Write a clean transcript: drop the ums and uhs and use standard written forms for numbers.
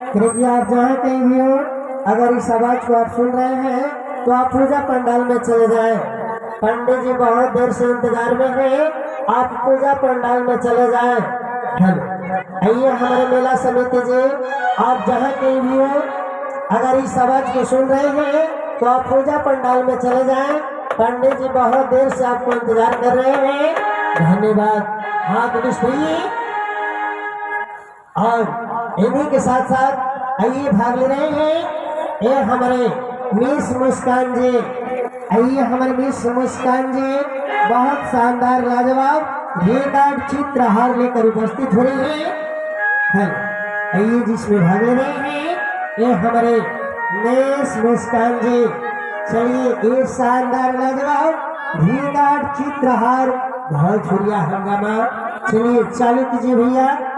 कृपया आप जहाँ कहीं भी हो, अगर इस आवाज को आप सुन रहे हैं तो आप पूजा पंडाल में चले जाएं। पंडित जी बहुत देर से इंतजार में हैं, आप पूजा पंडाल में चले जाएं। आइए हमारे मेला समिति जी, आप जहाँ कहीं भी हो, अगर इस आवाज को सुन रहे हैं तो आप पूजा पंडाल में चले जाएं। पंडित जी बहुत देर से आपको इंतजार कर रहे हैं। धन्यवाद। हाँ गणेश भाई, और इन्हीं के साथ साथ आइए भाग ले रहे हैं ये हमारे मिस मुस्कान जी। आइए हमारे मिस मुस्कान जी बहुत शानदार लाजवाब रेकार्ड चित्रहार लेकर उपस्थित हो रही है। आइए जिसमें भाग ले रहे हैं ये हमारे मिस मुस्कान जी। चलिए ये शानदार लाजवाब रेकार्ड चित्रहार बहुत बढ़िया हंगामा, चलिए चालू कीजिए भैया।